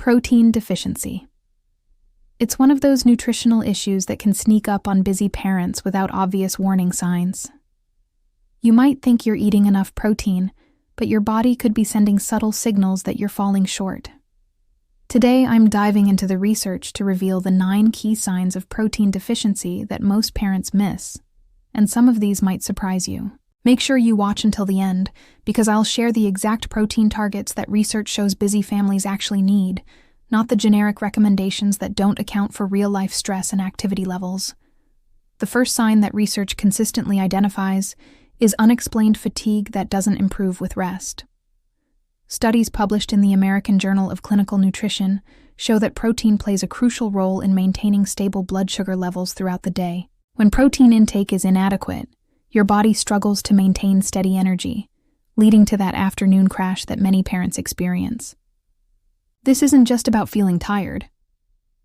Protein deficiency. It's one of those nutritional issues that can sneak up on busy parents without obvious warning signs. You might think you're eating enough protein, but your body could be sending subtle signals that you're falling short. Today, I'm diving into the research to reveal the 9 key signs of protein deficiency that most parents miss, and some of these might surprise you. Make sure you watch until the end, because I'll share the exact protein targets that research shows busy families actually need, not the generic recommendations that don't account for real-life stress and activity levels. The first sign that research consistently identifies is unexplained fatigue that doesn't improve with rest. Studies published in the American Journal of Clinical Nutrition show that protein plays a crucial role in maintaining stable blood sugar levels throughout the day. When protein intake is inadequate, your body struggles to maintain steady energy, leading to that afternoon crash that many parents experience. This isn't just about feeling tired.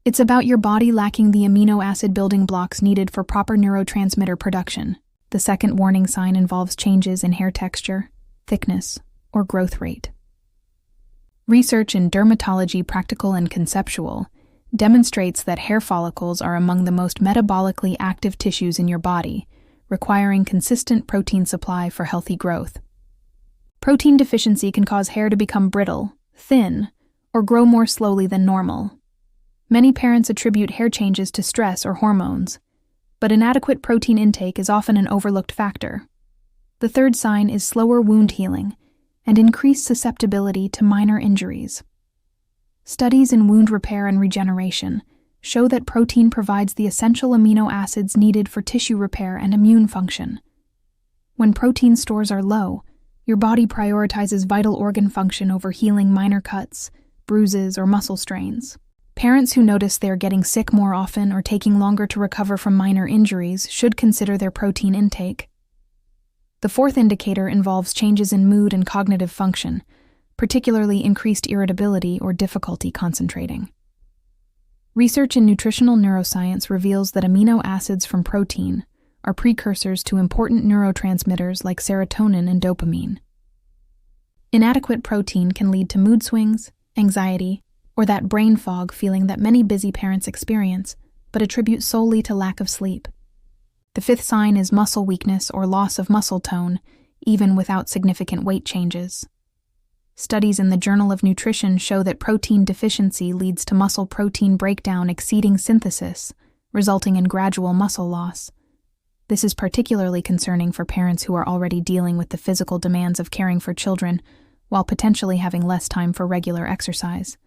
It's about your body lacking the amino acid building blocks needed for proper neurotransmitter production. The second warning sign involves changes in hair texture, thickness, or growth rate. Research in dermatology, practical and conceptual, demonstrates that hair follicles are among the most metabolically active tissues in your body, requiring consistent protein supply for healthy growth. Protein deficiency can cause hair to become brittle, thin, or grow more slowly than normal. Many parents attribute hair changes to stress or hormones, but inadequate protein intake is often an overlooked factor. The third sign is slower wound healing and increased susceptibility to minor injuries. Studies in wound repair and regeneration show that protein provides the essential amino acids needed for tissue repair and immune function. When protein stores are low, your body prioritizes vital organ function over healing minor cuts, bruises, or muscle strains. Parents who notice they're getting sick more often or taking longer to recover from minor injuries should consider their protein intake. The fourth indicator involves changes in mood and cognitive function, particularly increased irritability or difficulty concentrating. Research in nutritional neuroscience reveals that amino acids from protein are precursors to important neurotransmitters like serotonin and dopamine. Inadequate protein can lead to mood swings, anxiety, or that brain fog feeling that many busy parents experience, but attribute solely to lack of sleep. The fifth sign is muscle weakness or loss of muscle tone, even without significant weight changes. Studies in the Journal of Nutrition show that protein deficiency leads to muscle protein breakdown exceeding synthesis, resulting in gradual muscle loss. This is particularly concerning for parents who are already dealing with the physical demands of caring for children, while potentially having less time for regular exercise.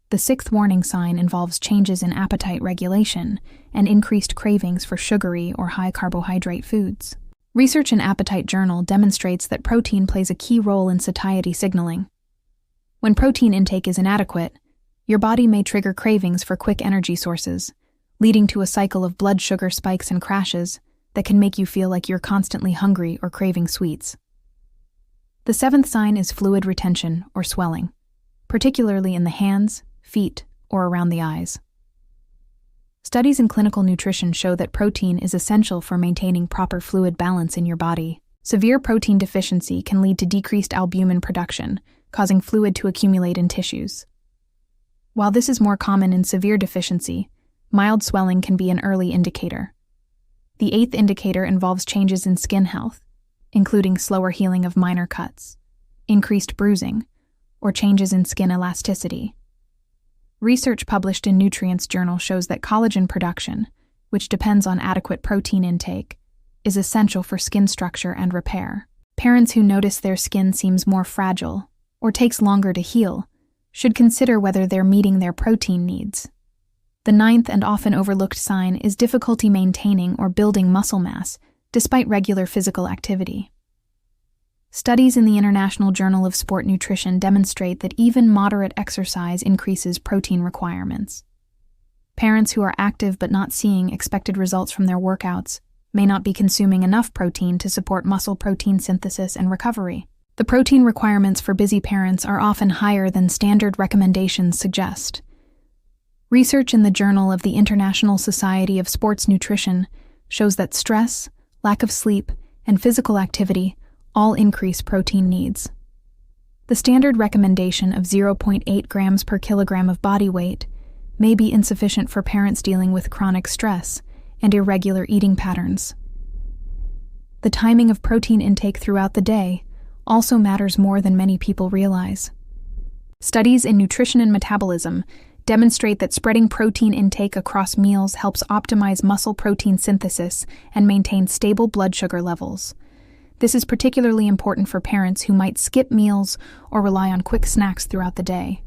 The sixth warning sign involves changes in appetite regulation and increased cravings for sugary or high-carbohydrate foods. Research in Appetite Journal demonstrates that protein plays a key role in satiety signaling. When protein intake is inadequate, your body may trigger cravings for quick energy sources, leading to a cycle of blood sugar spikes and crashes that can make you feel like you're constantly hungry or craving sweets. The seventh sign is fluid retention or swelling, particularly in the hands, feet, or around the eyes. Studies in clinical nutrition show that protein is essential for maintaining proper fluid balance in your body. Severe protein deficiency can lead to decreased albumin production, causing fluid to accumulate in tissues. While this is more common in severe deficiency, mild swelling can be an early indicator. The eighth indicator involves changes in skin health, including slower healing of minor cuts, increased bruising, or changes in skin elasticity. Research published in Nutrients Journal shows that collagen production, which depends on adequate protein intake, is essential for skin structure and repair. Parents who notice their skin seems more fragile or takes longer to heal should consider whether they're meeting their protein needs. The ninth and often overlooked sign is difficulty maintaining or building muscle mass despite regular physical activity. Studies in the International Journal of Sport Nutrition demonstrate that even moderate exercise increases protein requirements. Parents who are active but not seeing expected results from their workouts may not be consuming enough protein to support muscle protein synthesis and recovery. The protein requirements for busy parents are often higher than standard recommendations suggest. Research in the Journal of the International Society of Sports Nutrition shows that stress, lack of sleep, and physical activity all increase protein needs. The standard recommendation of 0.8 grams per kilogram of body weight may be insufficient for parents dealing with chronic stress and irregular eating patterns. The timing of protein intake throughout the day also matters more than many people realize. Studies in nutrition and metabolism demonstrate that spreading protein intake across meals helps optimize muscle protein synthesis and maintain stable blood sugar levels. This is particularly important for parents who might skip meals or rely on quick snacks throughout the day.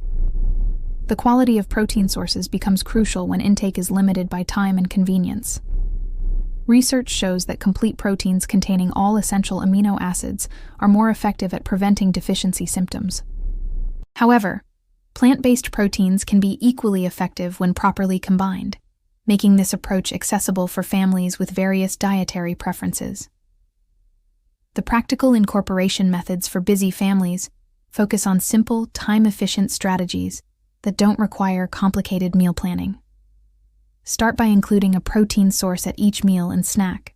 The quality of protein sources becomes crucial when intake is limited by time and convenience. Research shows that complete proteins containing all essential amino acids are more effective at preventing deficiency symptoms. However, plant-based proteins can be equally effective when properly combined, making this approach accessible for families with various dietary preferences. The practical incorporation methods for busy families focus on simple, time-efficient strategies that don't require complicated meal planning. Start by including a protein source at each meal and snack.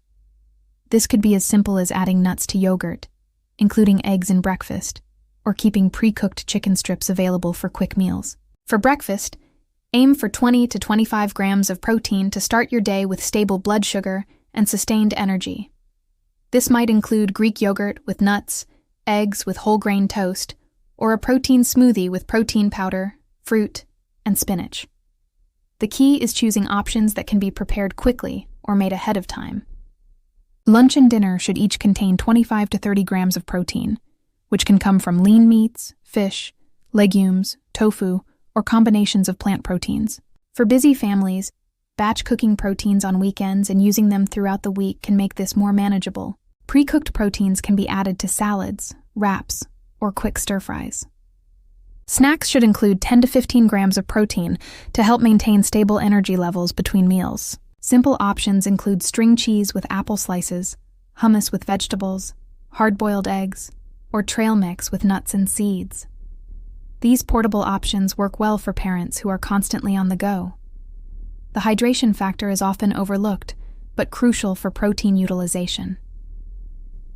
This could be as simple as adding nuts to yogurt, including eggs in breakfast, or keeping pre-cooked chicken strips available for quick meals. For breakfast, aim for 20 to 25 grams of protein to start your day with stable blood sugar and sustained energy. This might include Greek yogurt with nuts, eggs with whole grain toast, or a protein smoothie with protein powder, fruit, and spinach. The key is choosing options that can be prepared quickly or made ahead of time. Lunch and dinner should each contain 25 to 30 grams of protein, which can come from lean meats, fish, legumes, tofu, or combinations of plant proteins. For busy families, batch cooking proteins on weekends and using them throughout the week can make this more manageable. Pre-cooked proteins can be added to salads, wraps, or quick stir-fries. Snacks should include 10 to 15 grams of protein to help maintain stable energy levels between meals. Simple options include string cheese with apple slices, hummus with vegetables, hard-boiled eggs, or trail mix with nuts and seeds. These portable options work well for parents who are constantly on the go. The hydration factor is often overlooked, but crucial for protein utilization.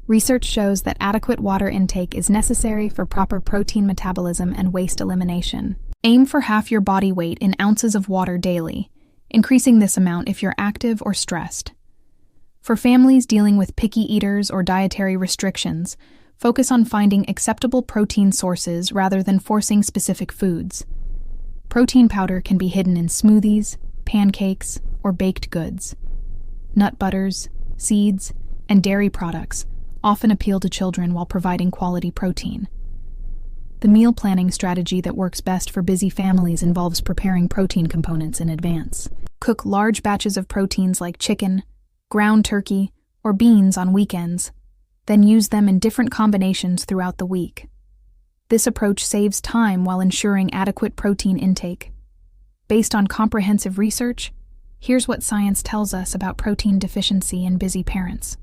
Research shows that adequate water intake is necessary for proper protein metabolism and waste elimination. Aim for half your body weight in ounces of water daily, increasing this amount if you're active or stressed. For families dealing with picky eaters or dietary restrictions, focus on finding acceptable protein sources rather than forcing specific foods. Protein powder can be hidden in smoothies, pancakes, or baked goods. Nut butters, seeds, and dairy products often appeal to children while providing quality protein. The meal planning strategy that works best for busy families involves preparing protein components in advance. Cook large batches of proteins like chicken, ground turkey, or beans on weekends, then use them in different combinations throughout the week. This approach saves time while ensuring adequate protein intake. Based on comprehensive research, here's what science tells us about protein deficiency in busy parents.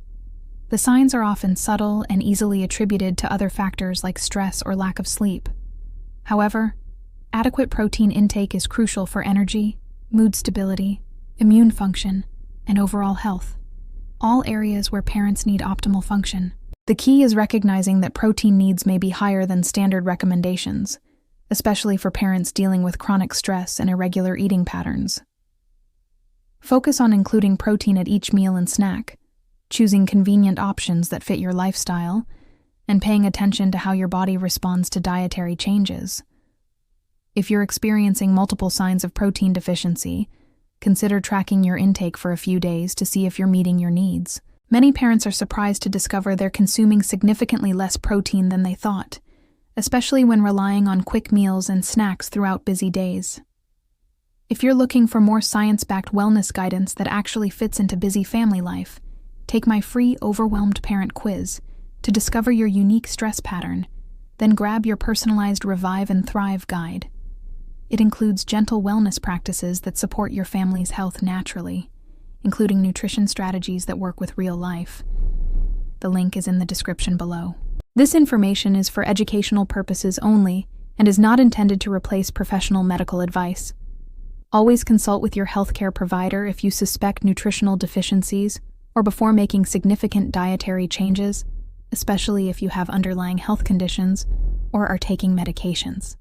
The signs are often subtle and easily attributed to other factors like stress or lack of sleep. However, adequate protein intake is crucial for energy, mood stability, immune function, and overall health, all areas where parents need optimal function. The key is recognizing that protein needs may be higher than standard recommendations, especially for parents dealing with chronic stress and irregular eating patterns. Focus on including protein at each meal and snack, choosing convenient options that fit your lifestyle, and paying attention to how your body responds to dietary changes. If you're experiencing multiple signs of protein deficiency, consider tracking your intake for a few days to see if you're meeting your needs. Many parents are surprised to discover they're consuming significantly less protein than they thought, especially when relying on quick meals and snacks throughout busy days. If you're looking for more science-backed wellness guidance that actually fits into busy family life, take my free Overwhelmed Parent Quiz to discover your unique stress pattern, then grab your personalized Revive and Thrive guide. It includes gentle wellness practices that support your family's health naturally, including nutrition strategies that work with real life. The link is in the description below. This information is for educational purposes only and is not intended to replace professional medical advice. Always consult with your healthcare provider if you suspect nutritional deficiencies or before making significant dietary changes, especially if you have underlying health conditions or are taking medications.